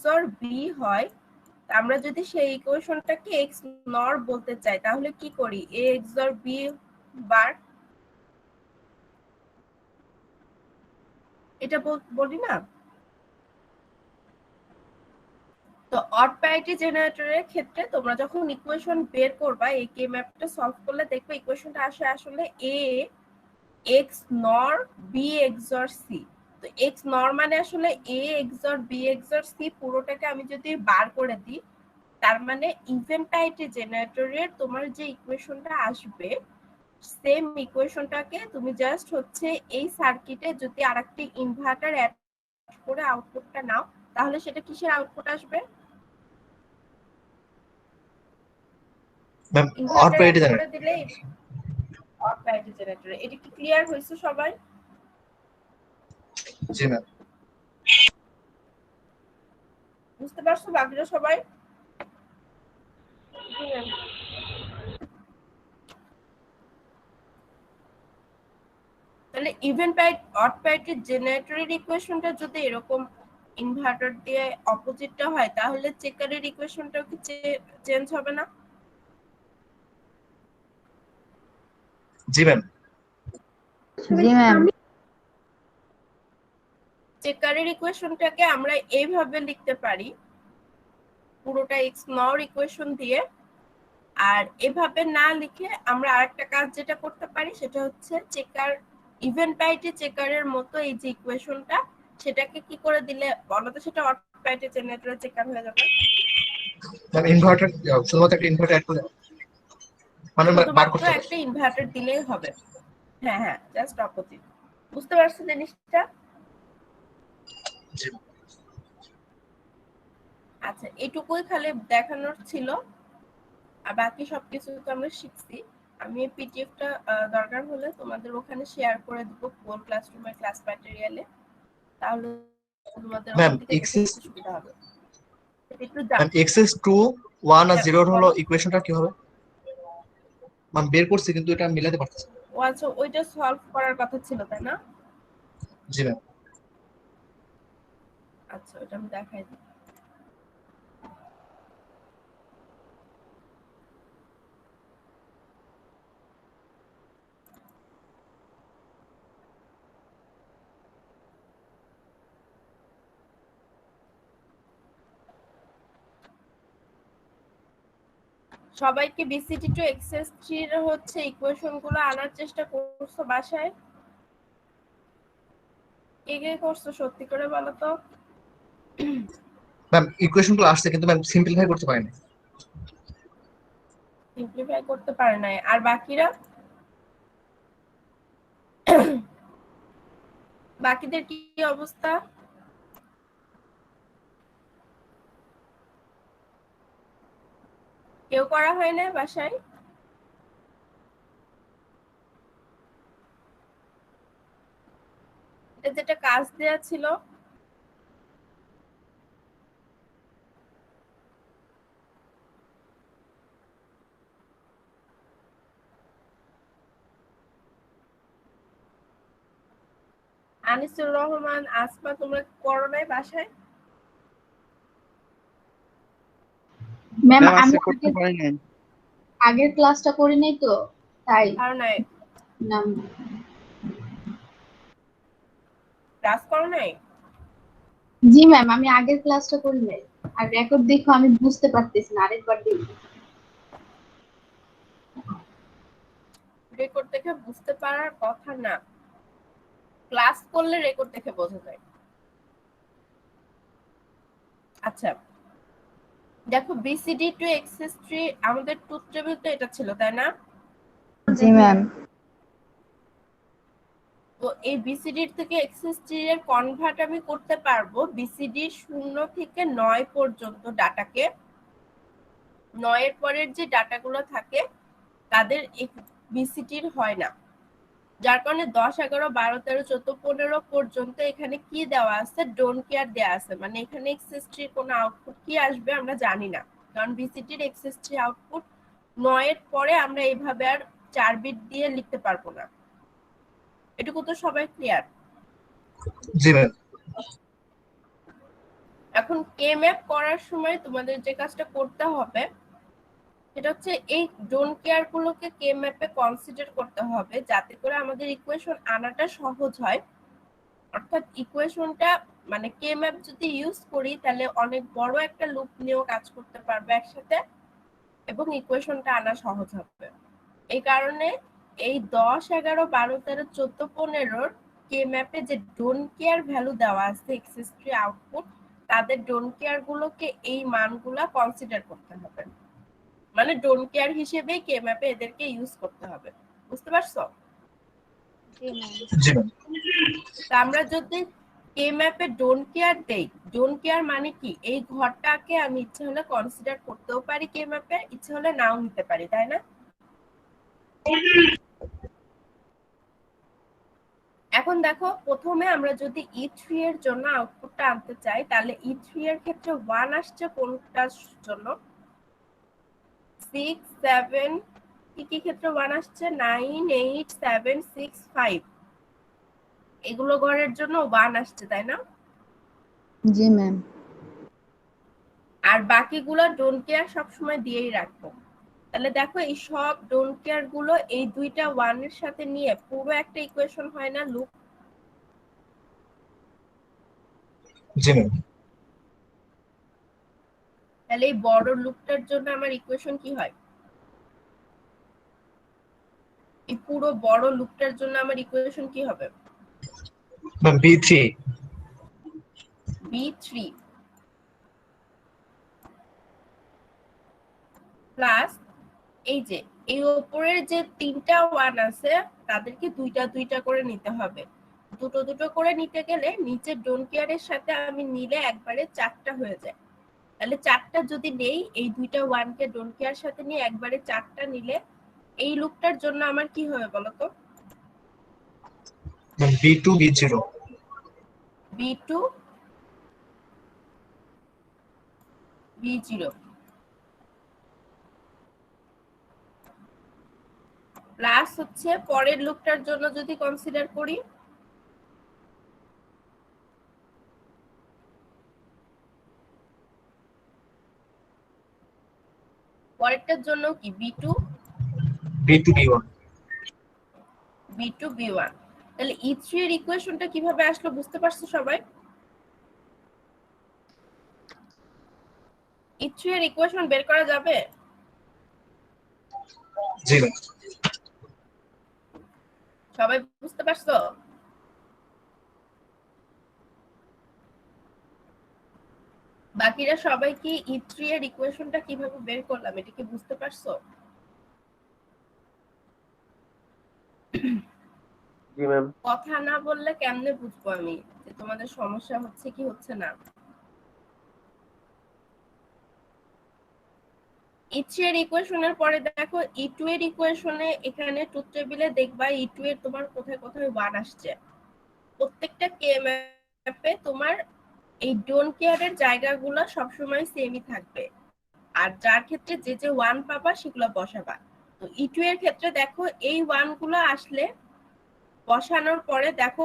XOR B হয়, আমরা যদি সেই ইকুয়েশনটাকে x নর বলতে চাই তাহলে কি করি? a XOR b বার, এটা বলি না? তো অড প্যারিটি জেনারেটরের ক্ষেত্রে তোমরা যখন ইকুয়েশন বের করবা, এই কে ম্যাপটা সলভ করলে দেখবে ইকুয়েশনটা আসে আসলে a x নর b XOR c। তো x নর মানে আসলে a XOR b XOR c পুরোটাকে আমি যদি বার করে দিই, তার মানে ইভেন প্যারিটি জেনারেটরের তোমার যে ইকুয়েশনটা আসবে সেম ইকুয়েশনটাকে তুমি জাস্ট হচ্ছে এই সার্কিটে যদি আরেকটি ইনভার্টার অ্যাড করে আউটপুটটা নাও, তাহলে সেটা কিসের আউটপুট আসবে? Ma'am odd inverter parity add করে জেনারেটর। দিলে অড প্যারিটি জেনারেটর। এটা কি ক্লিয়ার হয়েছে সবাই? জি ম্যাম। বুঝতে পারছো বাকিরা সবাই? তাহলে ইভেন অড প্যারিটি জেনারেটরের ইকুয়েশনটা যদি এরকম ইনভার্টার দিয়ে অপোজিটটা হয়, তাহলে চেকারের ইকুয়েশনটাও কি চেঞ্জ হবে না? জি ম্যাম। জি ম্যাম। চেকারের ইকুয়েশনটাকে আমরা এইভাবে লিখতে পারি, পুরোটা x নর ইকুয়েশন দিয়ে। আর এভাবে না লিখে আমরা আরেকটা কাজ যেটা করতে পারি সেটা হচ্ছে চেকার ইভেন প্যারিটি চেকারের মতো এই যে ইকুয়েশনটা, সেটাকে কি করে দিলে বলো তো সেটা অড প্যারিটি জেনারেটরের চেকার হয়ে যাবে? ম্যাম ইনভার্টার শুধুমাত্র একটা ইনভার্টার অ্যাড করে মানে বার শুধুমাত্র করতে হবে। একটা ইনভার্টার দিলেই হবে। হ্যাঁ হ্যাঁ, জাস্ট অপোজিট। বুঝতে পারছো জিনিসটা? জি। আচ্ছা, এটুকুই খালি দেখানোর ছিল, আর বাকি সবকিছু তো আমরা শিখছি। আমি এই পিডিএফটা দরকার হলে তোমাদের ওখানে শেয়ার করে দিব কোন ক্লাসরুমের ক্লাস ম্যাটেরিয়ালে, তাহলে তোমাদের ম্যাম ওখান থেকে দেখে নিতে সুবিধা হবে। একটু ম্যাম এক্সএস 2 1 আর 0 হলো ইকুয়েশনটা কি হবে? ম্যাম বের করছি কিন্তু এটা মিলাতে পারতেছি না। ও আচ্ছা, ওইটা সলভ করার কথা ছিল তাই না? জি ম্যাম। আচ্ছা, ওটা আমি দেখাই দিই। সবাইকে বিসিটি টু এক্সএস 3 এর হচ্ছে ইকুয়েশনগুলো আনার চেষ্টা করছো বাসায়? কে কে করছো সত্যি করে বলো তো? ম্যাম ইকুয়েশনগুলো আসছে কিন্তু ম্যাম সিম্পলিফাই করতে পারিনি। সিম্পলিফাই করতে পারে নাই। আর বাকিরা? বাকিদের কি অবস্থা? কেউ করা হয় না বাসায়? এটা যেটা কাজ দেয়া ছিল আনিসুর রহমান, আসমা, তোমরা করো নাই বাসায়? ম্যাম আমি আজকে করতে পারি নাই। আগের ক্লাসটা করি নাই তো তাই। আর নাই না ক্লাস করো নাই? জি ম্যাম, আমি আগের ক্লাসটা করি নাই। আর রেকর্ড দেখো আমি বুঝতে পারতেছি না, আরেকবার দেখি। রেকর্ড দেখে বুঝতে পারার কথা না, ক্লাস করলে রেকর্ড দেখে বোঝা যায়। আচ্ছা দেখো, বিসিডি টু এক্সএস 3 আমাদের ট্রুথ টেবিল তো এটা ছিল তাই না? জি ম্যাম। তো এই বিসিডি থেকে এক্সএস 3 এর কনভার্ট আমি করতে পারবো বিসিডি 0 থেকে 9 পর্যন্ত ডাটাকে। 9 এর পরের যে ডাটাগুলো থাকে তাদের বিসিডির হয় না, যার কারণে 10 11 12 13 14 15 পর্যন্ত এখানে কি দেওয়া আছে, ডোন্ট কেয়ার দেওয়া আছে। মানে এখানে এক্সএস 3 কোন আউটপুট কি আসবে আমরা জানি না, কারণ বিসিডির এক্সএস 3 আউটপুট 9 এর পরে আমরা এইভাবে আর 4 বিট দিয়ে লিখতে পারবো না। এটুকু তো সবাই ক্লিয়ার? জি ম্যাম। এখন কে ম্যাপ করার সময় তোমাদের যে কাজটা করতে হবে সেটা হচ্ছে এই ডোন্ট কেয়ার গুলোকে কে ম্যাপে কনসিডার করতে হবে যাতে করে আমাদের ইকুয়েশন আনাটা সহজ হয়। অর্থাৎ ইকুয়েশনটা মানে কে ম্যাপ যদি ইউজ করি তাহলে অনেক বড় একটা লুপ নিয়েও কাজ করতে পারবে একসাথে এবং ইকুয়েশনটা আনা সহজ হবে। এই কারণে এই 10, 11, 12, 13, 14, 15 কে ম্যাপে যে ডোন্ট কেয়ার ভ্যালু দেওয়া আছে এক্সেস ট্রি আউটপুট, তাদের ডোন্ট কেয়ার গুলোকে এই মানগুলা কনসিডার করতে হবে, মানে ডোন্ট কেয়ার হিসেবে কে ম্যাপে এদেরকে ইউজ করতে হবে। বুঝতে পারছো? জি ম্যাম। তা আমরা যদি কে ম্যাপে ডোন্ট কেয়ার দেই, ডোন্ট কেয়ার মানে কি এই ঘরটাকে আমি ইচ্ছে হলে কনসিডার করতেও পারি কে ম্যাপে, ইচ্ছে হলে নাও নিতে পারি, তাই না? এখন দেখো প্রথমে আমরা যদি E3 এর জন্য আউটপুটটা আনতে চাই তাহলে E3 এর ক্ষেত্রে 1 আসছে কোনটার জন্য? 6, 7 কি ক্ষেত্রে 1 আসছে? 9, 8, 7, 6, 5 এগুলো ঘরের জন্য 1 আসছে, তাই না? জি ম্যাম। আর বাকিগুলো ডোন্ট কেয়ার সবসময় দিয়েই রাখবো। তাহলে দেখো এই সব ডোন্ট কেয়ার গুলো এই দুইটা 1 এর সাথে নিয়ে পুরো একটা ইকুয়েশন হয় না লুপ? জি ম্যাম। তাহলে এই বড় লুপটার জন্য আমার ইকুয়েশন কি হয়? এই পুরো বড় লুপটার জন্য আমার ইকুয়েশন কি হবে? ম্যাম B3 B3 প্লাস এই যে এই উপরের যে তিনটা 1 আছে তাদেরকে দুইটা দুইটা করে নিতে হবে। দুটো দুটো করে নিতে গেলে নিচের ডোন্ট কেয়ারের সাথে আমি নিলে একবারে 4টা হয়ে যায়। তাহলে 4টা যদি নেই এই দুইটা 1 কে ডোন্ট কেয়ার সাথে নিয়ে একবারে 4টা নিলে এই লুপটার জন্য আমার কি হবে বলো তো? Ma'am B2 B0 B2 B0 plus হচ্ছে পরের লুপটার জন্য যদি কনসিডার করি পরেরটার জন্য কি B2 B1 B2 B1। তাহলে E3 এর ইকুয়েশনটা কিভাবে আসলো বুঝতে পারছো সবাই? E3 এর ইকুয়েশন বের করা যাবে? জি ম্যাম। সবাই বুঝতে পারছো? বাকিরা সবাই কি E3 এর ইকুয়েশনটা কিভাবে বের করলাম এটা কি বুঝতে পারছো? জি ম্যাম। কথা না বললে কেমনে বুঝবো আমি যে তোমাদের সমস্যা হচ্ছে কি হচ্ছে না? E3 এর ইকুয়েশনের পরে দেখো E2 এর ইকুয়েশনে এখানে ট্রুথ টেবিলে দেখবা E2 এর তোমার কোথায় কোথায় 1 আসছে। প্রত্যেকটা কে ম্যাপে তোমার এই ডোন্ট কেয়ারের জায়গাগুলো সবসময় সেমই থাকবে আর যার ক্ষেত্রে যে যে 1 পাবা সেগুলো বসাবা। তো E2 এর ক্ষেত্রে দেখো এই 1 গুলো আসলে বসানোর পরে দেখো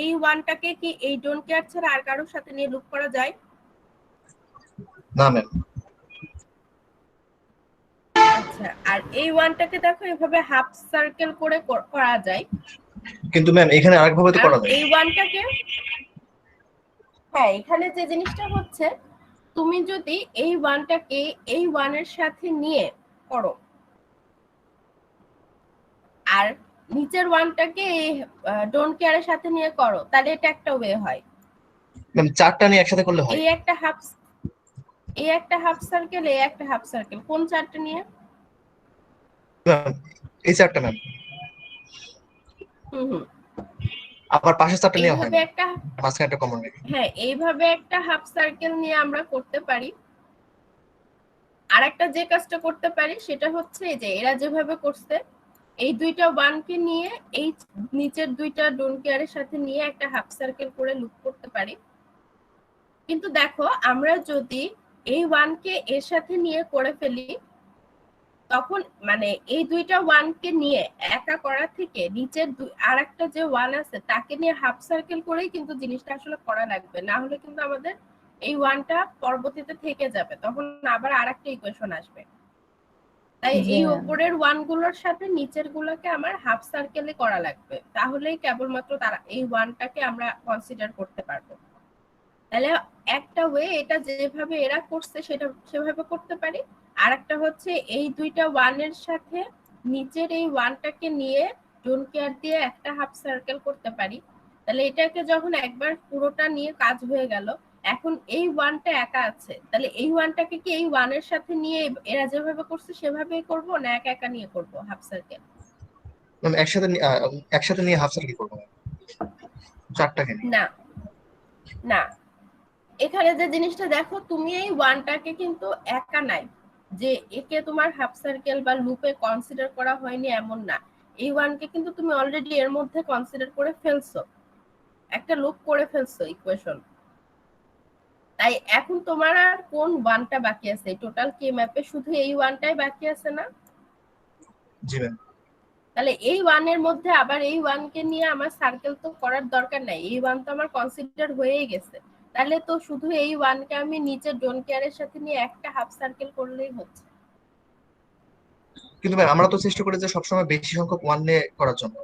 এই 1টাকে কি এই ডোন্ট কেয়ার ছাড়া আর কারোর সাথে নিয়ে লুপ করা যায়? না ম্যাম। আচ্ছা, আর এই 1টাকে দেখো এভাবে হাফ সার্কেল করে করা যায়। কিন্তু ম্যাম এখানে আরেকভাবে তো করা যায়। এই 1টাকে হ্যাঁ এখানে যে জিনিসটা হচ্ছে তুমি যদি এই 1টাকে এই 1 এর সাথে নিয়ে করো আর নিচের 1টাকে এই ডোন্ট কেয়ারের সাথে নিয়ে করো তাহলে এটা একটা ওয়ে হয়। ম্যাম 4টা নিয়ে একসাথে করলে হয়। এই একটা হাফ সার্কেল এই একটা হাফ সার্কেল কোন 4টা নিয়ে? ম্যাম এই 4টা ম্যাম। হুম আবার পাশের 4টা নিয়ে হয় এইভাবে একটা মাঝখানে একটা কমন রেখে। হ্যাঁ এইভাবে একটা হাফ সার্কেল নিয়ে আমরা করতে পারি। আর একটা যে কাজটা করতে পারি সেটা হচ্ছে যে এরা যেভাবে করছে এই দুইটা 1 কে নিয়ে এই নিচের দুইটা ডোন্ট কেয়ারের সাথে নিয়ে একটা হাফ সার্কেল করে লুপ করতে পারি। কিন্তু দেখো আমরা যদি এই 1 কে এর সাথে নিয়ে করে ফেলি তখন মানে এই দুইটা 1 কে নিয়ে একা করা থেকে নিচের আরেকটা যে 1 আছে তাকে নিয়ে হাফ সার্কেল করেই কিন্তু জিনিসটা আসলে করা লাগবে, না হলে কিন্তু আমাদের এই ওয়ানটা পরবর্তীতে থেকে যাবে, তখন আবার আরেকটা ইকুয়েশন আসবে। তাই জি এই ম্যাম। উপরের ওয়ান গুলোর সাথে নিচের গুলোকে আমার হাফ সার্কেলে করা লাগবে, তাহলেই কেবলমাত্র তারা এই ওয়ানটাকে আমরা কনসিডার করতে পারবো। তাহলে একটা ওয়ে এটা যেভাবে এরা করছে সেটা সেভাবে করতে পারি, আর একটা হচ্ছে এই দুইটা ওয়ানের সাথে নিচের এই ওয়ানটাকে নিয়ে ডোন্ট কেয়ার দিয়ে একটা হাফ সার্কেল করতে পারি। তাহলে এটাকে যখন একবার পুরোটা নিয়ে কাজ হয়ে গেল, এখন এই ওয়ানটা একা আছে, তাহলে এই ওয়ানটাকে কি এই ওয়ানের সাথে নিয়ে এরা যেভাবে করছে সেভাবেই করব, না একা একা নিয়ে করব হাফ সার্কেল? ম্যাম একসাথে নিয়ে হাফ সার্কেল করবো চারটাকে নিয়ে। না না, এখানে যে জিনিসটা দেখো, তুমি এই ওয়ানটাকে কিন্তু একা নাই যে একে তোমার হাফ সার্কেল বা লুপে কনসিডার করা হয়নি এমন না, এই ওয়ানকে কিন্তু তুমি অলরেডি এর মধ্যে কনসিডার করে ফেলছো, একটা লুপ করে ফেলছো ইকুয়েশন। তাই এখন তোমার আর কোন ওয়ানটা বাকি আছে? টোটাল কে ম্যাপে শুধু এই ওয়ানটাই বাকি আছে না? জি ম্যাম। তাহলে এই ওয়ানের মধ্যে আবার এই ওয়ানকে নিয়ে আমার সার্কেল তো করার দরকার নাই, এই ওয়ান তো আমার কনসিডার হয়েই গেছে। তাহলে তো শুধু এই ওয়ানকে আমি নিচে ডোন্ট কেয়ারের সাথে নিয়ে একটা হাফ সার্কেল করলেই হচ্ছে। কিন্তু ম্যাম আমরা তো চেষ্টা করি যে সবসময় বেশি সংখ্যক ওয়ান নিয়ে করার জন্য।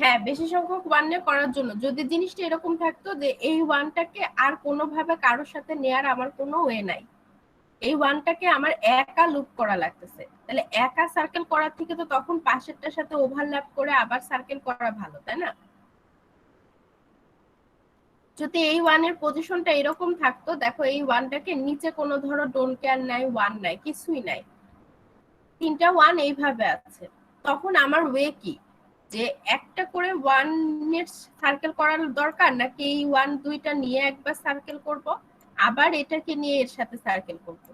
হ্যাঁ, বেশি সংখ্যক ওয়ান নিয়ে করার জন্য যদি জিনিসটা এরকম থাকতো যে এই ওয়ানটাকে আর কোনোভাবে কারোর সাথে নেয়ার আমার কোনো ওয়ে নাই, এই ওয়ানটাকে আমার একা লুপ করা লাগতেছে, তাহলে একা সার্কেল করার থেকে তো তখন পাশেরটার সাথে ওভারল্যাপ করে আবার সার্কেল করা ভালো, তাই না? যদি এই ওয়ানের পজিশনটা এরকম থাকতো, দেখো এই ওয়ানটাকে নিচে কোনো ধরো ডোন্ট কেয়ার নাই, ওয়ান নাই, কিছুই নাই, তিনটা ওয়ান এইভাবে আছে, তখন আমার ওয়ে কি? যে একটা করে ওয়ান এর সার্কেল করার দরকার, নাকি এই ওয়ান দুইটা নিয়ে একবার সার্কেল করব, আবার এটাকে নিয়ে এর সাথে সার্কেল করব?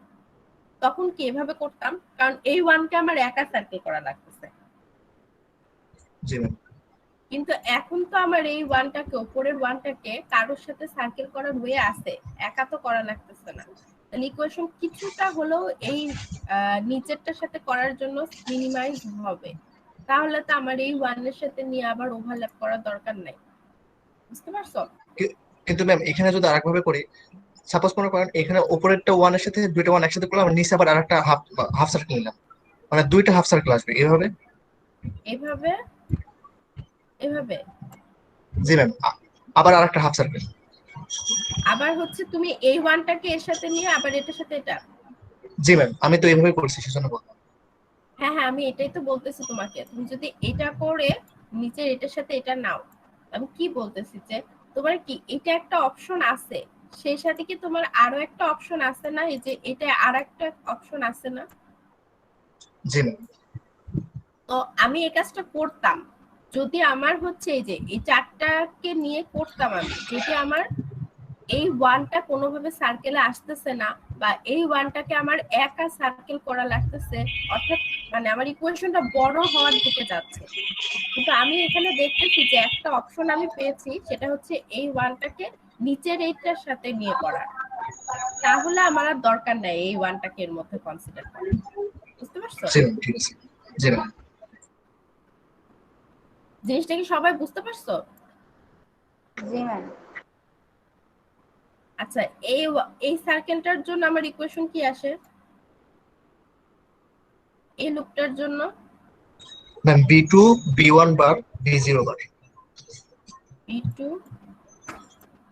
তখন কি এভাবে করতাম, কারণ এই ওয়ানকে আমার একা সার্কেল করা লাগতেছে। জি ম্যাম। কিন্তু এখন তো আমার এই ওয়ানটাকে, উপরের ওয়ানটাকে কারোর সাথে সার্কেল করার ওয়ে আছে, একা তো করা লাগতেছে না। তাহলে ইকুয়েশন কিছুটা হলেও এই নিচেরটার সাথে করার জন্য মিনিমাইজ হবে, তাহলে তো আমার এই ওয়ানের সাথে নিয়ে আবার ওভারল্যাপ করার দরকার নাই। বুঝতে পারছো? কিন্তু ম্যাম এখানে যদি আরেকভাবে করি, সাপোজ মনে করেন এখানে উপরেরটা ওয়ানের সাথে দুইটা ওয়ান একসাথে করলাম, নিচে আবার আরেকটা হাফ হাফ সার্কেল নিলাম, মানে দুইটা হাফ সার্কেল আসবে এইভাবে। এভাবে এভাবে জি ম্যাম। আবার আরেকটা হাফ সার্কেল। আবার হচ্ছে তুমি এই ওয়ানটাকে এর সাথে নিয়ে আবার এটার সাথে এটা। জি ম্যাম, আমি তো এইভাবে করছি সেজন্য বললাম। হ্যাঁ হ্যাঁ, আমি এটাই তো বলতেছি তোমাকে, তুমি যদি এটা করে নিচের এটার সাথে এটা নাও, আমি কি বলতেছি যে তোমার কি এটা একটা অপশন আছে, সেই সাথে কি তোমার আরো একটা অপশন আছে না, এই যে এটা আর একটা অপশন আছে না? জি ম্যাম। তো আমি এই কাজটা করতাম যদি আমার হচ্ছে এই যে এই চারটাকে নিয়ে করতাম, আমি যদি আমার এই ওয়ানটা কোনোভাবে সার্কেলে আসতেছে না, বা এই ওয়ানটাকে আমার একা সার্কেল করা লাগতেছে, অর্থাৎ মানে আমার ইকুয়েশনটা বড় হওয়ার দিকে যাচ্ছে, কিন্তু আমি এখানে দেখতেছি যে একটা অপশন আমি পেয়েছি, সেটা হচ্ছে এই ওয়ানটাকে নিচের এইটার সাথে নিয়ে করার, তাহলে আমার আর দরকার নাই এই ওয়ানটাকে এর মধ্যে কনসিডার করার। বুঝতে পারছো? জি ম্যাম, ঠিক আছে। জি ম্যাম। জিনিসটা কি সবাই বুঝতে পারছো? জি ম্যাম। আচ্ছা, এই এই সার্কেলটার জন্য আমার ইকুয়েশন কি আসে, এই লুপটার জন্য? ম্যাম B2 B1 বার B0 বার। B2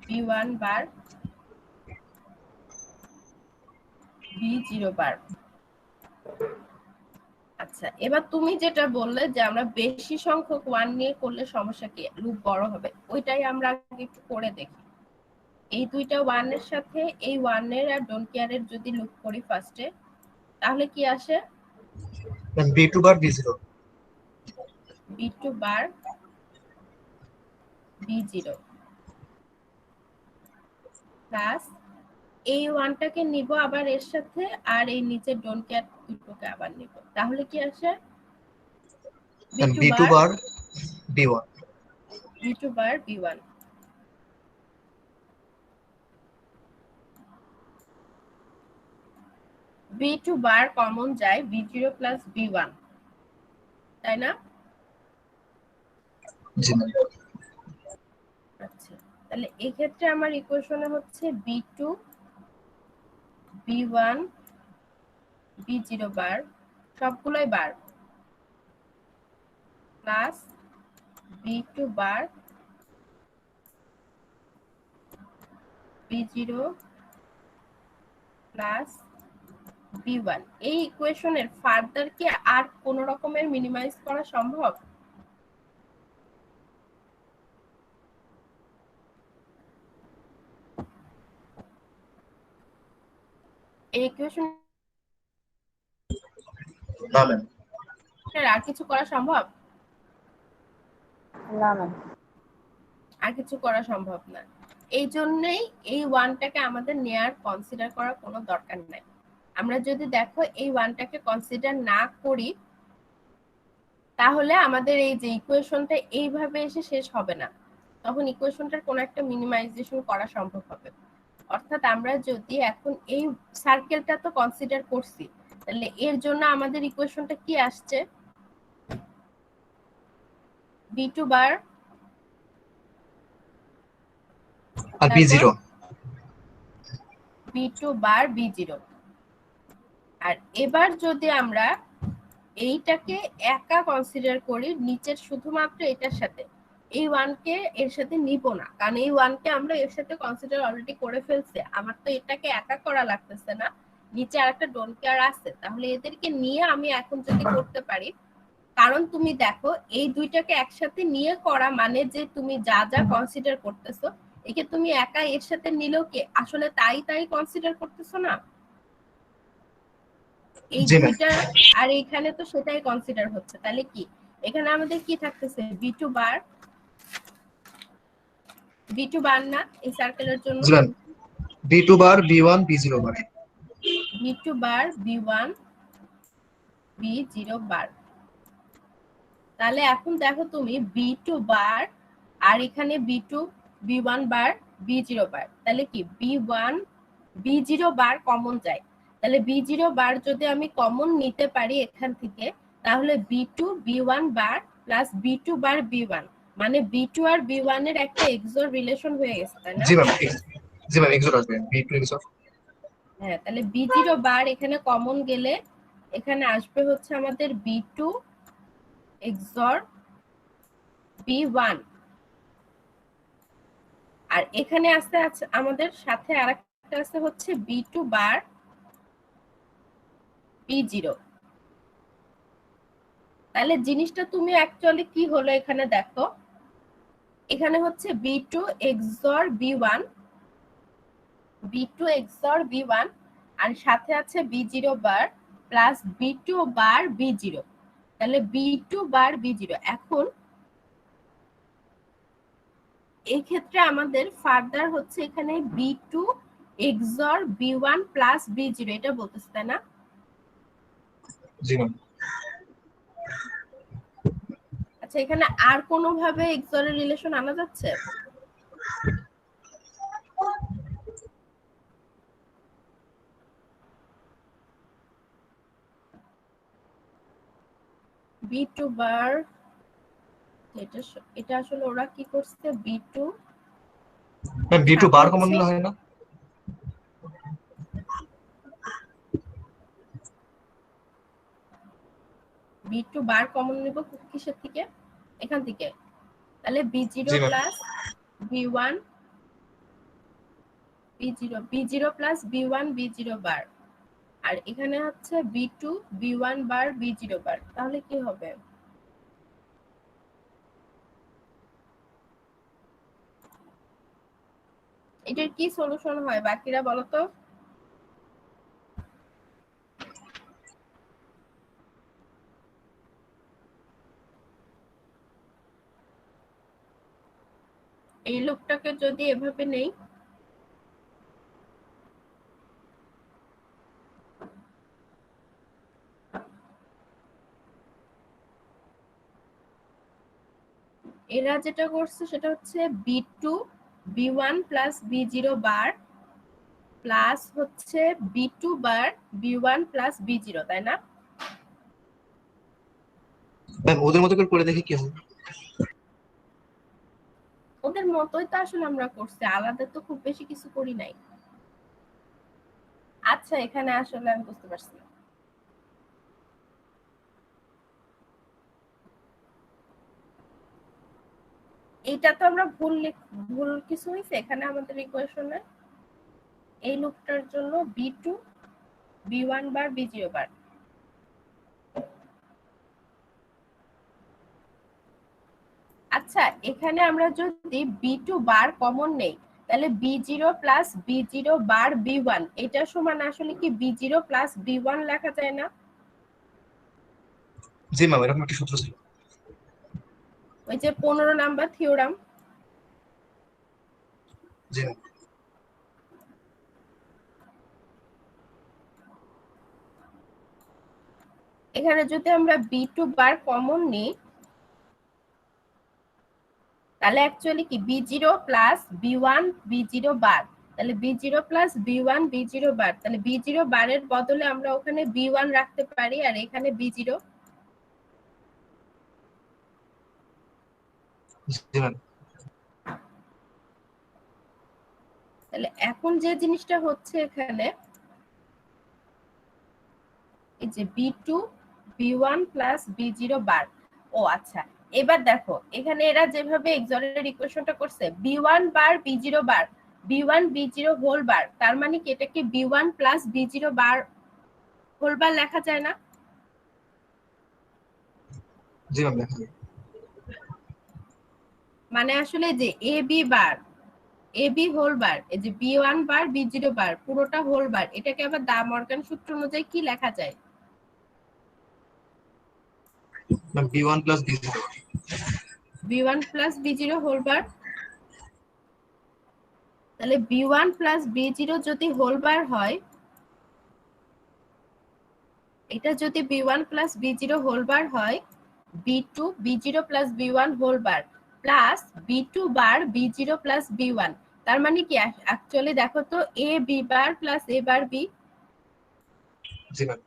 B1 বার B0 বার। আচ্ছা, এবার তুমি যেটা বললে যে আমরা বেশি সংখ্যক ওয়ান নিয়ে করলে সমস্যা কি, লুপ বড় হবে, ওইটাই আমরা আগে একটু করে দেখি। এই দুইটা ওয়ানের সাথে এই ওয়ানের আর ডোন্ট কেয়ারের যদি লুপ করি ফার্স্টে, তাহলে কি আসে? Ma'am B2 bar B0। B2 bar B0 plus এই ওয়ানটাকে নিব আবার এর সাথে, আর এই নিচে ডোন্ট কেয়ার দুটোকে আবার নিব, তাহলে কি আসে? ম্যাম B2 B2 বার বার B1। B2 বার B1। B2 বার কমন যায় B0 প্লাস B1, তাই না? জি ম্যাম। আচ্ছা, তাহলে এই ক্ষেত্রে আমার ইকুয়েশনে হচ্ছে B2 B1 B0 বার সবগুলোই বার plus B2 bar B0 plus B1। এই ইকুয়েশনের ফার্দার কি আর কোন রকমের মিনিমাইজ করা সম্ভব? এই ইকুয়েশন না ম্যাম। আর কিছু করা সম্ভব? না ম্যাম। আর কিছু করা সম্ভব না। এই জন্যই এই ওয়ানটাকে আমাদের নেয়ার কনসিডার করার কোনো দরকার নাই। আমরা যদি দেখো এই ওয়ানটাকে কনসিডার না করি তাহলে আমাদের এই যে ইকুয়েশনটা এইভাবে এসে শেষ হবে না, তখন ইকুয়েশনটার কোনো একটা মিনিমাইজেশন করা সম্ভব হবে। অর্থাৎ আমরা যদি এখন এই সার্কেলটা তো কনসিডার করছি, তাহলে এর জন্য আমাদের ইকুয়েশনটা কি আসছে? B2 বার আর B0 B2 বার B0। আর এবার যদি আমরা এইটাকে একা কনসিডার করি নিচের শুধুমাত্র এটার সাথে, এই ওয়ানকে এর সাথে নিব না, কারণ এই ওয়ানকে আমরা এর সাথে কনসিডার অলরেডি করে ফেলছি। আমার তো এটাকে একা করা লাগতেছে না, নিচে আরেকটা ডোন্ট কেয়ার আছে, তাহলে এদেরকে নিয়ে আমি এখন যদি করতে পারি, কারণ তুমি দেখো এই দুইটাকে একসাথে নিয়ে করা মানে যে তুমি যা যা কনসিডার করতেছো একে তুমি একা এর সাথে নিলেও কি আসলে তাই কনসিডার করতেছো না? এই জি ম্যাম। দুইটা আর এখানে তো সেটাই কনসিডার হচ্ছে, তাহলে কি এখানে আমাদের কি থাকতেছে? B2 বার না এই সার্কেলের জন্য? জি ম্যাম। B2 বার B1 B0 বার। B2 বার B1 B0 বার। তাহলে এখন দেখো তুমি B2 বার আর এখানে B2 B1 বার B0 বার, তাহলে কি B1 B0 বার কমন যায়। তাহলে B0 বার যদি আমি কমন নিতে পারি এখান থেকে, তাহলে B2 B1 বার প্লাস B2 বার B1 মানে B2 আর B1 এর একটা এক্সর রিলেশন হয়ে গেছে, তাই না? জি ম্যাম। জি ম্যাম এক্সর আসবে B2 এক্সর। হ্যাঁ, তাহলে B0 বার এখানে কমন গেলে এখানে আসবে হচ্ছে আমাদের B2 এক্সর B1। আর এখানে আছে আমাদের সাথে আরেকটা আছে হচ্ছে B2 বার B0। তাহলে জিনিসটা তুমি অ্যাকচুয়ালি কি হলো এখানে দেখো, এখানে হচ্ছে B2 XOR B1 আর সাথে আছে B0 বার প্লাস B2 বার B0। তাহলে B2 বার B0। এখন এই ক্ষেত্রে আমাদের ফার্দার হচ্ছে এখানে B2 XOR B1 plus B0 এটা বলতেছে, তাই না? জি ম্যাম। আচ্ছা, এখানে আর কোনো ভাবে XOR এর রিলেশন আনা যাচ্ছে? B2 বার এটা আসলে ওরা কি করছে? B2 ম্যাম B2 বার কমন নিলে হয় না? B2 বার কমন নিব কিসের থেকে? এখান থেকে। তাহলে B0 জি ma'am. Plus B1 B0 plus B1 B0 bar আর এখানে হচ্ছে B2 B1 বার B0 বার, তাহলে কি হবে? এটার কি সলিউশন হয় বাকিরা বলো তো? এই লোকটাকে যদি এভাবে নেই, এরা যেটা করছে সেটা হচ্ছে B2 B1 প্লাস B0 বার প্লাস হচ্ছে B2 বার B1 প্লাস B0, তাই না? ম্যাম ওদের মতো করে দেখি কি হয়। ওদের মতোই তো আসলে আমরা করছি, আলাদা তো খুব বেশি কিছু করি নাই। আচ্ছা এখানে আসলে আমি বুঝতে পারছি না। এইটা তো আমরা ভুল কিছু হয়েছে এখানে আমাদের ইকুয়েশনে। এই লুপটার জন্য b2 b1 বার b0 বার। আচ্ছা এখানে আমরা যদি b2 বার কমন নেই তাহলে b0 প্লাস b0 বার b1 এটা সমান আসলে কি b0 প্লাস b1 লেখা যায় না? জি ম্যাম, এরকম একটা সূত্র ছিল। ওই যে 15 নাম্বার থিওরাম। জি ম্যাম। এখানে যদি আমরা b2 বার কমন নিই তাহলে অ্যাকচুয়ালি কি b0 প্লাস b1 b0 বার, তাহলে b0 প্লাস b1 b0 বার, তাহলে b0 বারের বদলে আমরা ওখানে b1 রাখতে পারি আর এখানে b0। জি ম্যাম। তাহলে এখন যে জিনিসটা হচ্ছে এখানে এই যে b2 b1 প্লাস b0 বার। ও আচ্ছা এবার দেখো এখানে এরা যেভাবে এক্সরের ইকুয়েশনটা করছে b1 বার b0 বার b1 b0 হোল বার, তার মানে কি এটাকে b1 প্লাস b0 বার হোল বার লেখা যায় না? জি ম্যাম, দেখা যায়। মানে আসলে যে A B bar A B whole বার, এই যে b1 বার b0 বার পুরোটা হোল বার, এটাকে আবার দা মর্গান সূত্র অনুযায়ী কি লেখা যায়? Ma'am b1 plus b0। b1 plus b0 whole bar. তাহলে b1 প্লাস b0 যদি হোল বার হয়, এটা যদি b1 প্লাস b0 হোল বার হয়, b2 b0 plus b1 whole bar plus b2 bar b0 plus b1, তার মানে কি অ্যাকচুয়ালি দেখো তো a b bar plus a bar b। জি ম্যাম।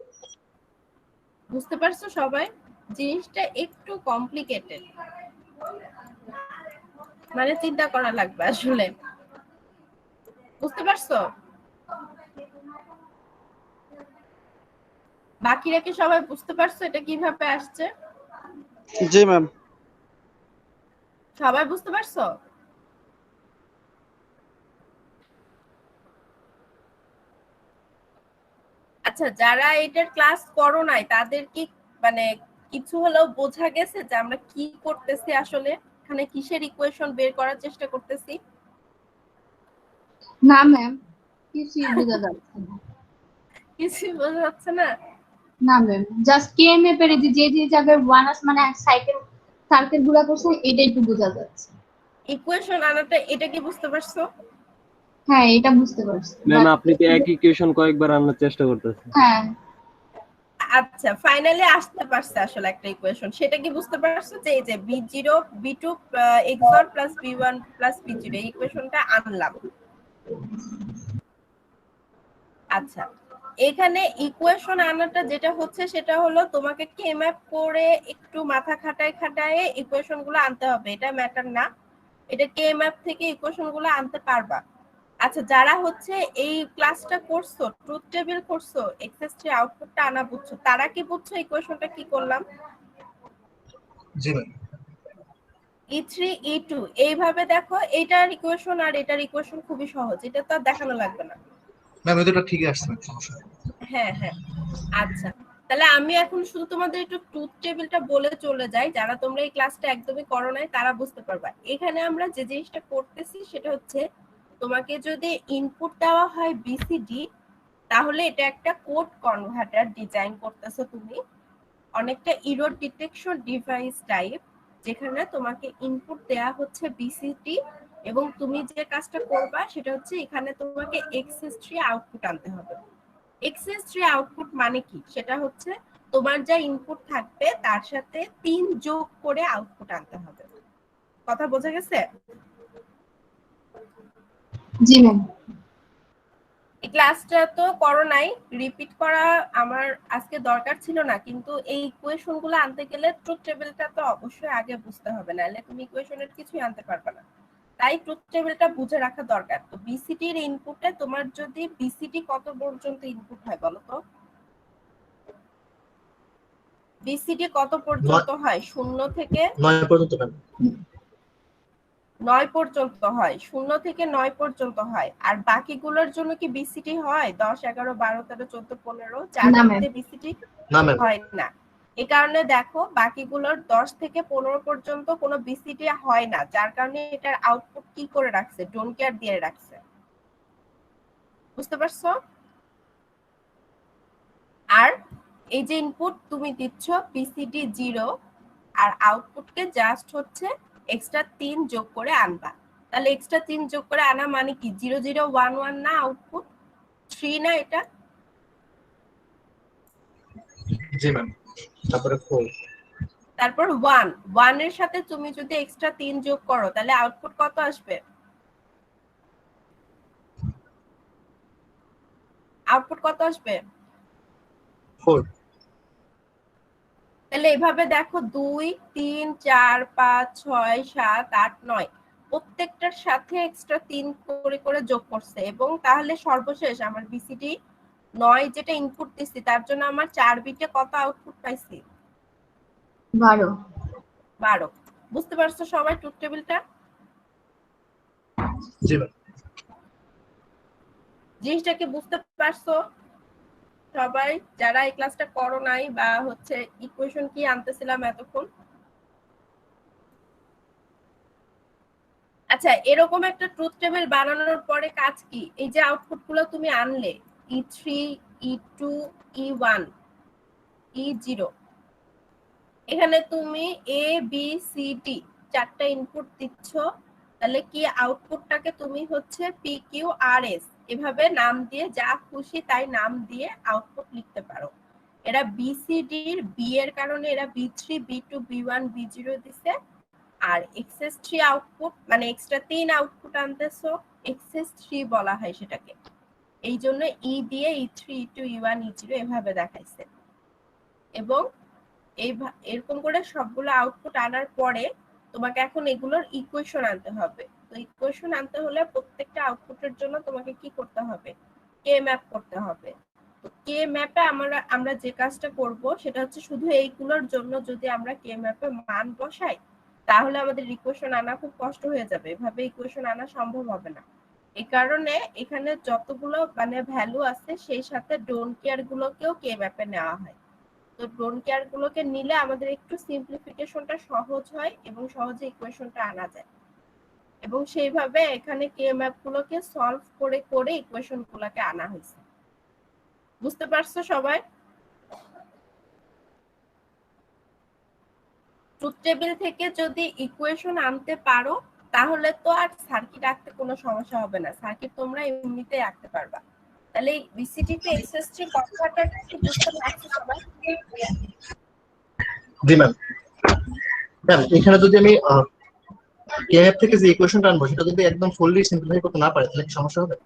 বুঝতে পারছো সবাই? জিনিসটা একটু কমপ্লিকেটেড, মানে চিন্তা করা লাগবে আসলে। বুঝতে পারছো? বাকিরা কি সবাই বুঝতে পারছো এটা কিভাবে আসছে? জি ম্যাম। সবাই বুঝতে পারছো? আচ্ছা যারা এটার ক্লাস করো নাই তাদের কি মানে কিছু হলেও বোঝা গেছে যে আমরা কি করতেছি আসলে, এখানে কিসের ইকুয়েশন বের করার চেষ্টা করতেছি? না ম্যাম, কিছুই বোঝা যাচ্ছে না। কিছুই বোঝা যাচ্ছে না? না ম্যাম, জাস্ট কেএমএফ এর যে যে জায়গায় ওয়ান আস মানে সাইকেল সার্কেল গুলা করছে এটাই একটু বোঝা যাচ্ছে। ইকুয়েশন আনাটা এটা কি বুঝতে পারছো? হ্যাঁ এটা বুঝতে পারছি। ম্যাম আপনি তো একই ইকুয়েশন কয়েকবার আনার চেষ্টা করতেছেন। হ্যাঁ আচ্ছা ফাইনালি আসতে পারছে আসলে একটা ইকুয়েশন, সেটা কি বুঝতে পারছো যে এই যে b0 b2 xor plus b1 plus b0 এই ইকুয়েশনটা আনলাম। আচ্ছা এখানে ইকুয়েশন আনাটা যেটা হচ্ছে সেটা হলো তোমাকে কে ম্যাপ করে একটু মাথা খাটায় খাটায় ইকুয়েশন গুলো আনতে হবে, এটা ম্যাটার না, এটা কে ম্যাপ থেকে ইকুয়েশন গুলো আনতে পারবা। আচ্ছা যারা হচ্ছে এই ক্লাসটা করছো ট্রুথ টেবিল করছো এক্সএস3 আউটপুটটা আনা বুঝছো, তারা কি বুঝছো ইকুয়েশনটা কি করলাম? জি ম্যাম। E3 E2 এইভাবে দেখো, এটার ইকুয়েশন আর এটার ইকুয়েশন খুবই সহজ, এটা তো আর দেখানো লাগবে না। ম্যাম এই দুটো ঠিকই আসছে ম্যাম, সমস্যা নেই। হ্যাঁ হ্যাঁ আচ্ছা তাহলে আমি এখন শুধু তোমাদের একটু ট্রুথ টেবিলটা বলে চলে যাই, যারা তোমরা এই ক্লাসটা একদমই করো নাই তারা বুঝতে পারবা। এখানে আমরা যে জিনিসটা করতেছি সেটা হচ্ছে তোমাকে যদি ইনপুট দেওয়া হয় বিসিডি তাহলে এটা একটা কোড কনভার্টার ডিজাইন করতেছো তুমি, অনেকটা এরর ডিটেকশন ডিভাইস টাইপ, যেখানে তোমাকে ইনপুট দেয়া হচ্ছে বিসিডি এবং তুমি যে কাজটা করবা সেটা হচ্ছে এখানে তোমাকে এক্সএস3 আউটপুট আনতে হবে। এক্সএস3 আউটপুট মানে কি, সেটা হচ্ছে তোমার যা ইনপুট থাকবে তার সাথে 3 যোগ করে আউটপুট আনতে হবে। কথা বোঝা গেছে? জি ম্যাম। এই ক্লাসটা তো করো নাই, রিপিট করা আমার আজকে দরকার ছিল না, কিন্তু এই ইকুয়েশন গুলো আনতে গেলে ট্রুথ টেবিলটা তো অবশ্যই আগে বুঝতে হবে, নাহলে তুমি ইকুয়েশনের কিছুই আনতে পারবে না। তাই ট্রুথ টেবিলটা বুঝে রাখা দরকার। তো বিসিটি এর ইনপুটে তোমার যদি বিসিটি কত পর্যন্ত ইনপুট হয় বলো তো? বিসিটি কত পর্যন্ত হয়? 0 থেকে 9 পর্যন্ত ম্যাম। 9 পর্যন্ত হয়, 0 থেকে 9 পর্যন্ত হয়। আর বাকিগুলোর জন্য কি বিসিটি হয়? 10, 11, 12, 13, 14, 15 চার না, মধ্যে ma'am। বিসিটি না ম্যাম। হয় না। এই কারণে দেখো বাকিগুলোর 10 থেকে 15 পর্যন্ত কোনো বিসিটি হয় না, যার কারণে এটার আউটপুট কি করে রাখছে? ডোন্ট কেয়ার দিয়ে রাখছে। বুঝতে পারছো? আর এই যে ইনপুট তুমি দিচ্ছ বিসিডি 0 আর আউটপুটকে জাস্ট হচ্ছে এক্সট্রা 3 যোগ করে আনবা। তাহলে এক্সট্রা 3 যোগ করে আনা মানে কি 0 0 1 1 না, আউটপুট 3 না এটা? জি ম্যাম। তারপরে 4। তারপর 1 1 এর সাথে তুমি যদি এক্সট্রা 3 যোগ করো তাহলে আউটপুট কত আসবে? আউটপুট কত আসবে? 4। তাহলে এভাবে দেখো 2 3 4 5 6 7 8 9 প্রত্যেকটার সাথে এক্সট্রা 3 করে করে যোগ করছে, এবং তাহলে সর্বশেষ আমার বিসিডি 9 যেটা ইনপুট দিছি তার জন্য আমার 4 বিটে কত আউটপুট পাইছি? 12। 12। বুঝতে পারছো সবাই ট্রুথ টেবিলটা? জি ম্যাম। জিনিসটা কি বুঝতে পারছো সবাই যারা এই ক্লাসটা করো নাই, বা হচ্ছে ইকুয়েশন কি আনতেছিলাম এতক্ষণ? আচ্ছা, এরকম একটা ট্রুথ টেবিল বানানোর পরে কাজ কি? এই যে আউটপুট গুলো তুমি আনলে E3, E2, E1, E0, এখানে তুমি A B C D চারটা ইনপুট দিচ্ছ, তাহলে কি আউটপুটটাকে তুমি হচ্ছে PQ RS এভাবে নাম দিয়ে যা খুশি তাই নাম দিয়ে আউটপুট লিখতে পারো। এরা BCD এর B এর কারণে এরা B3, B2, B1, B0 দিছে। আর এক্সএস 3 আউটপুট মানে এক্সট্রা 3 আউটপুট আনতেছো, এক্সএস 3 বলা হয় সেটাকে। এই জন্য ই দিয়ে E3, E2, E1, E0 এভাবে দেখাইছে। এবং এরকম করে সবগুলো আউটপুট আনার পরে তোমাকে এখন এগুলোর ইকুয়েশন আনতে হবে। তো ইকুয়েশন আনতে হলে প্রত্যেকটা আউটপুটের জন্য তোমাকে কি করতে হবে? কে ম্যাপ করতে হবে। তো কে ম্যাপে আমরা যে কাজটা করব সেটা হচ্ছে শুধু এইগুলোর জন্য যদি আমরা কে ম্যাপে মান বসাই তাহলে আমাদের ইকুয়েশন আনা খুব কষ্ট হয়ে যাবে, এভাবে ইকুয়েশন আনা সম্ভব হবে না। এই কারণে এখানে যতগুলো মানে ভ্যালু আছে সেই সাথে ডোন্ট কেয়ার গুলোকেও কে ম্যাপে নেওয়া হয়। তো ডোন্ট কেয়ার গুলোকে নিলে আমাদের একটু সিম্পলিফিকেশনটা সহজ হয় এবং সহজে ইকুয়েশনটা আনা যায়। এবং সেইভাবে এখানে কে ম্যাপ গুলোকে সলভ করে করে ইকুয়েশন গুলোকে আনা হয়েছে। বুঝতে পারছো সবাই? ট্রুথ টেবিল থেকে যদি ইকুয়েশন আনতে পারো তাহলে তো আর সার্কিট আঁকতে কোনো সমস্যা হবে না, সার্কিট তোমরা এমনিতেই আঁকতে পারবা। তাহলে বিসিটি টু এক্সএস 3 কথাটা কি বুঝতে পারছো সবাই? জি ম্যাম। ম্যাম এখানে যদি আমি কেএফ থেকে যে ইকুয়েশনটা আনবো সেটা যদি একদম ফুললি সিম্পলিফাই করতে না পারে তাহলে কি সমস্যা হবে?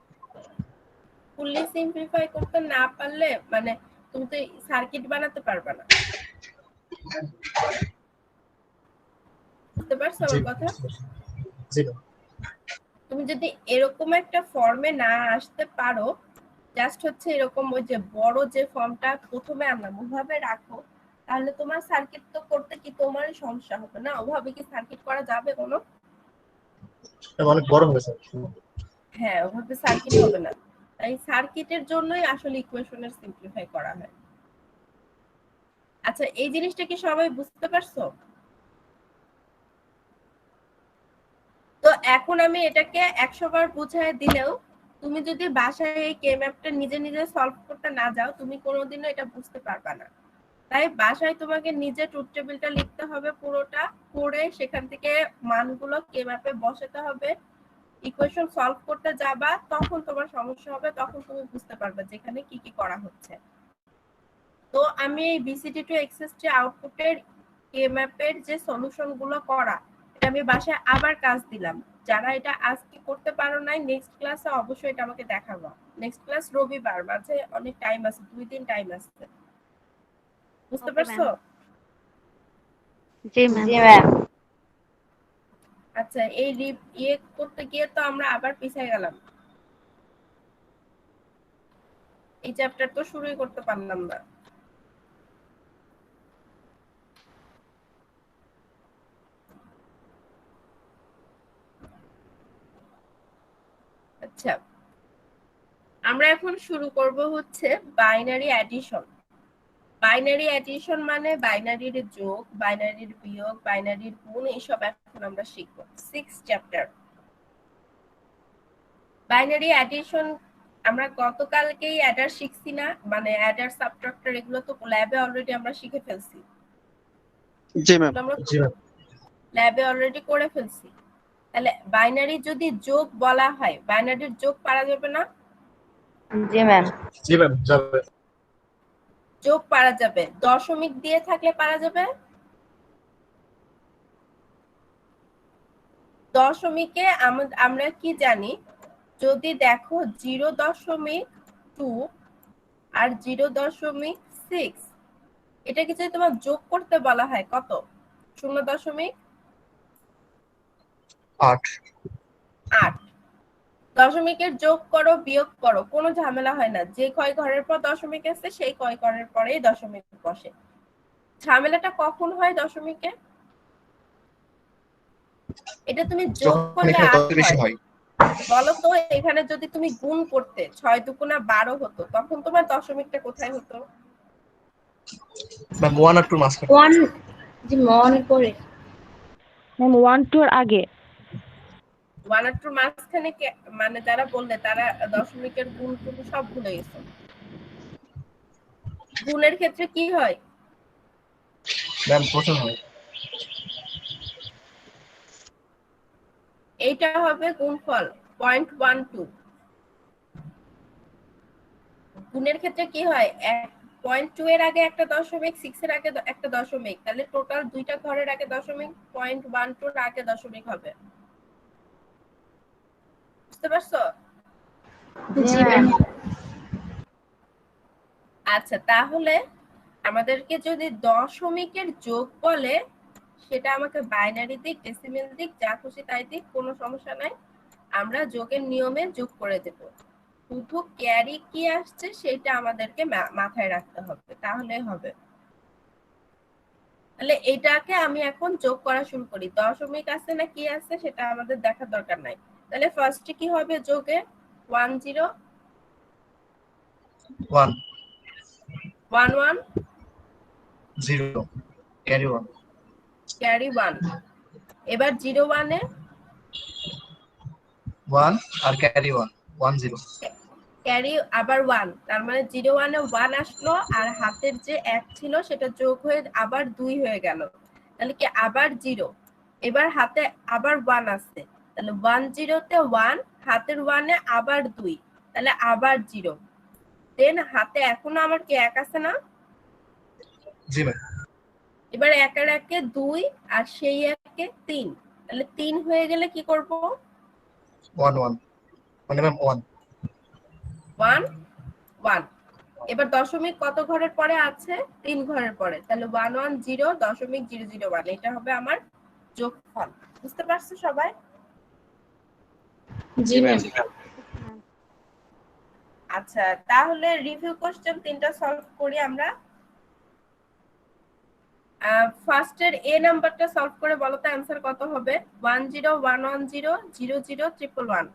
ফুললি সিম্পলিফাই করতে না পারলে মানে তুমি তো সার্কিট বানাতে পারবে না। বুঝতে পারছো জি আমার কথা? জি ম্যাম। তুমি যদি এরকম একটা ফর্মে না আসতে পারো, জাস্ট হচ্ছে এরকম ওই যে বড় যে ফর্মটা প্রথমে আনলাম ওভাবে রাখো, তাহলে তোমার সার্কিট তো করতে কি তোমারই সমস্যা হবে না? ওভাবে কি সার্কিট করা যাবে কোনো? অনেক বড় হয়েছে। হ্যাঁ, ওভাবে সার্কিট হবে না। তাই সার্কিটের জন্যই আসলে ইকুয়েশনের সিম্পলিফাই করা হয়। আচ্ছা, এই জিনিসটা কি সবাই বুঝতে পারছো? তো এখন আমি এটাকে 100 বার বুঝায় দিলেও তুমি যদি বাসায় এই কে ম্যাপটা নিজে নিজে সলভ করতে না যাও তুমি কোনোদিনও এটা বুঝতে পারবা না। তাই বাসায় তোমাকে নিজে ট্রুথ টেবিলটা লিখতে হবে পুরোটা, করে সেখান থেকে মানগুলো কে ম্যাপে বসাতে হবে, ইকুয়েশন সলভ করতে যাবা, তখন তোমার সমস্যা হবে, তখন তুমি বুঝতে পারবে যেখানে কি কি করা হচ্ছে। তো আমি এই বিসিটি টু এক্সএস 3 আউটপুটের কে ম্যাপের যে সলিউশন গুলো করা এটা আমি বাসায় আবার কাজ দিলাম। যারা এটা আজকে করতে পারো নাই নেক্সট ক্লাসে অবশ্যই এটা আমাকে দেখাবো। নেক্সট ক্লাস রবিবার, মাঝে অনেক টাইম আছে, 2 দিন টাইম আছে। বুঝতে পারছো? জি ম্যাম। জি ম্যাম। আচ্ছা, এই ইয়ে করতে গিয়ে তো আমরা আবার পিছিয়ে গেলাম, এই চ্যাপ্টার তো শুরুই করতে পারলাম না। আচ্ছা, আমরা এখন শুরু করব হচ্ছে বাইনারি অ্যাডিশন। বাইনারি অ্যাডিশন মানে বাইনারির যোগ, বাইনারির বিয়োগ, বাইনারির গুণ, এইসব এখন আমরা শিখব। 6 চ্যাপ্টার বাইনারি অ্যাডিশন। আমরা গতকালকেই অ্যাডার শিখছি না, মানে অ্যাডার সাবট্রাক্টর, এগুলো তো ল্যাবে অলরেডি আমরা শিখে ফেলছি। জি ম্যাম। আমরা জি ম্যাম। ল্যাবে অলরেডি করে ফেলছি। তাহলে বাইনারি যদি যোগ বলা হয়, বাইনারির যোগ পারা যাবে না? জি ম্যাম। জি ম্যাম যাবে। যোগ পারা যাবে, দশমিক দিয়ে থাকলে পারা যাবে। দশমিকে আমরা কি জানি, যদি দেখো 0.2 আর 0.6, এটাকে যদি তোমার যোগ করতে বলা হয় কত? 0.8। 8। দশমিকের যোগ করো বিয়োগ করো, কোনো ঝামেলা হয় না, যে কয় ঘরের পর দশমিক আছে সেই কয় ঘরের পরেই দশমিক বসে। ঝামেলাটা কখন হয় দশমিকে? এটা তুমি যোগ যখন করলে এখানে 8 10 বেশি হয়, হয়। বলো তো এখানে যদি তুমি গুণ করতে 6 দুগুণা 12 হতো, তখন তোমার দশমিকটা কোথায় হতো? ম্যাম 1 আর 2 মাঝখানে। 1 জি মনে করে ম্যাম 1 2 এর আগে। 1 আর 2 মাঝখানে মানে যারা বললে তারা দশমিকের গুণ টুন সব ভুলে গেছে। গুণের ক্ষেত্রে কি হয়? ম্যাম প্রথম হয়। এইটা হবে গুণফল 0.12। গুণের ক্ষেত্রে কি হয়, 0.2 এর আগে একটা দশমিক, 6 এর আগে একটা দশমিক, তাহলে টোটাল দুইটা ঘরের আগে দশমিক, 0.12 এর আগে দশমিক হবে। বুঝতে পারছো? জি ম্যাম। আচ্ছা, তাহলে আমাদেরকে যদি দশমিকের যোগ বলে, সেটা আমাকে বাইনারি দিক, ডেসিমেল দিক, যা খুশি তাই দিক, কোনো সমস্যা নাই, আমরা যোগের নিয়মে যোগ করে দেব। শুধু ক্যারি কি আসছে সেটা আমাদেরকে মাথায় রাখতে হবে, তাহলে হবে। তাহলে এটাকে আমি এখন যোগ করা শুরু করি। দশমিক আছে না কি আছে সেটা আমাদের দেখার দরকার নাই। তাহলে ফার্স্টে কি হবে যোগে? 1 0 1 1 1 0 ক্যারি 1 ক্যারি 1। এবার 0 1 এ 1 আর ক্যারি 1 1 0। ক্যারি আবার 1, তার মানে 0 1 এ 1 আসলো, আর হাতের যে 1 ছিল সেটা যোগ হয়ে আবার 2 হয়ে গেল, তাহলে কি আবার 0। এবার হাতে আবার 1 আছে, তাহলে 1 0 তে 1, হাতের 1 এ আবার 2, তাহলে আবার 0। দেন হাতে এখনো আমার কি 1 আছে না? জি ম্যাম। এবার 1 এর 1 এ 2 আর সেই 1 এ 3, তাহলে 3 হয়ে গেলে কি করব? 1 1 মানে ম্যাম 1 1 1। এবার দশমিক কত ঘরের পরে আছে? 3 ঘরের পরে, তাহলে 1 1 0 দশমিক 0 0 1, এটা হবে আমার যোগফল। বুঝতে পারছো সবাই? জি ম্যাম। আচ্ছা, তাহলে রিভিউ কোশ্চেন 3টা সলভ করি আমরা। ফার্স্টের এ নাম্বারটা সলভ করে বলো তো অ্যানসার কত হবে? 1 0 1 1 0 0 0 1 1 1।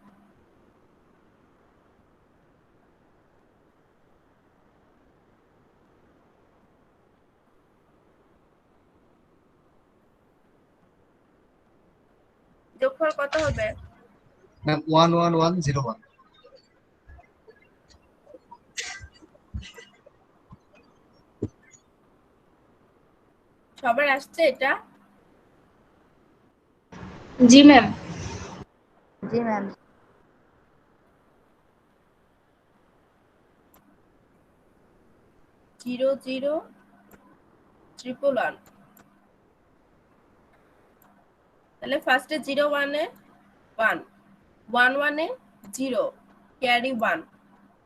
যোগফল কত হবে? ম্যাম 1 1 1 0 1। সবার আসছে এটা? জি ম্যাম। জি ম্যাম। 0 0 1 1 1। তাহলে ফার্স্টে 0 1 এ 1, 1 1 এ 0 ক্যারি 1,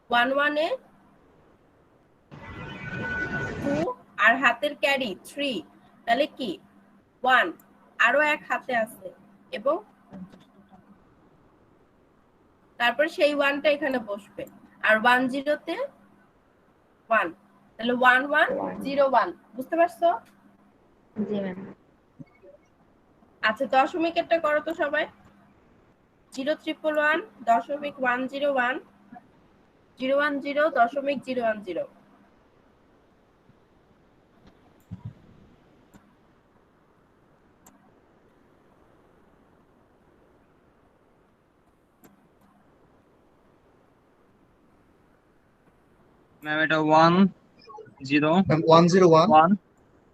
1 1 এ 2 আর হাতের ক্যারি 3, তাহলে কি 1, আরো এক হাতে আছে, এবং তারপর সেই 1টা এখানে বসবে আর 10 তে 1 তাহলে 1101 বুঝতে পারছো? জি ম্যাম। আচ্ছা দশমিকেরটা করো তো সবাই 0,111.101 010.010 ম্যাম এটা 10 ম্যাম 101 1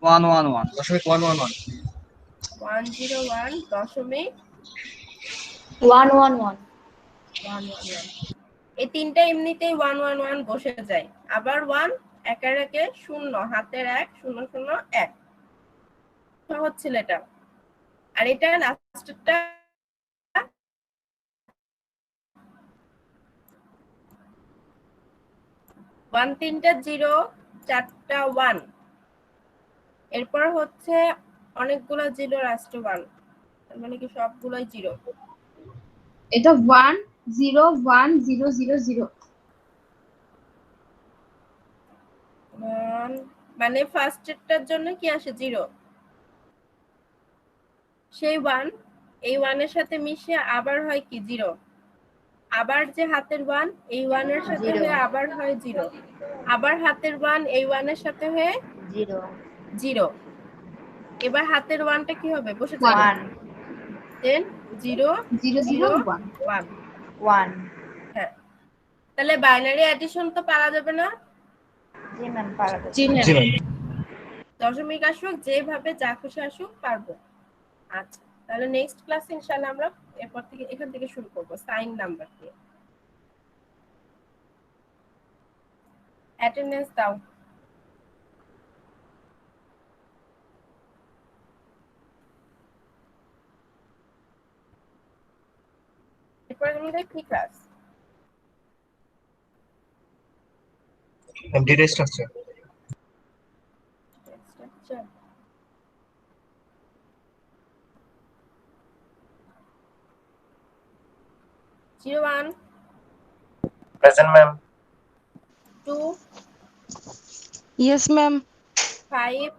111 দশমিক 111 101.111 111 এই তিনটা এমনিতেই 111 বসে যায় আবার 1 একের একে 0 হাতের 1 0 0 1 সহজ ছিল এটা আর এটা লাস্টেরটা 1 3টা 0 4টা 1 এরপর হচ্ছে অনেকগুলো 0 লাস্টে 1 তার মানে কি সবগুলোই 0 এটা 101000 মানে ফার্স্টেরটার জন্য কি আসে 0 সেই 1 এই 1 এর সাথে মিশে আবার হয় কি 0 আবার যে হাতের 1 এই 1 এর সাথে Zero. হয়ে আবার হয় 0 আবার হাতের 1 এই 1 এর সাথে হয়ে 0 0 এবার হাতের 1টা কি হবে বসে যাবে 1 দেন 0 0 001 1 1 হ্যাঁ তাহলে বাইনারি অ্যাডিশন তো পারা যাবে না জি ম্যাম পারা জি যাবে। জি ম্যাম ম্যাম দশমিক আসুক যেভাবে যা খুশি আসুক পারবো আচ্ছা তাহলে নেক্সট ক্লাসে ইনশাআল্লাহ আমরা এরপর থেকে এখান থেকে শুরু করব সাইন নাম্বার দিয়ে অ্যাটেন্ডেন্স দাও এরপর আমাদের কি class ma'am data structure structure 01 present ma'am 2 Yes, ma'am. 5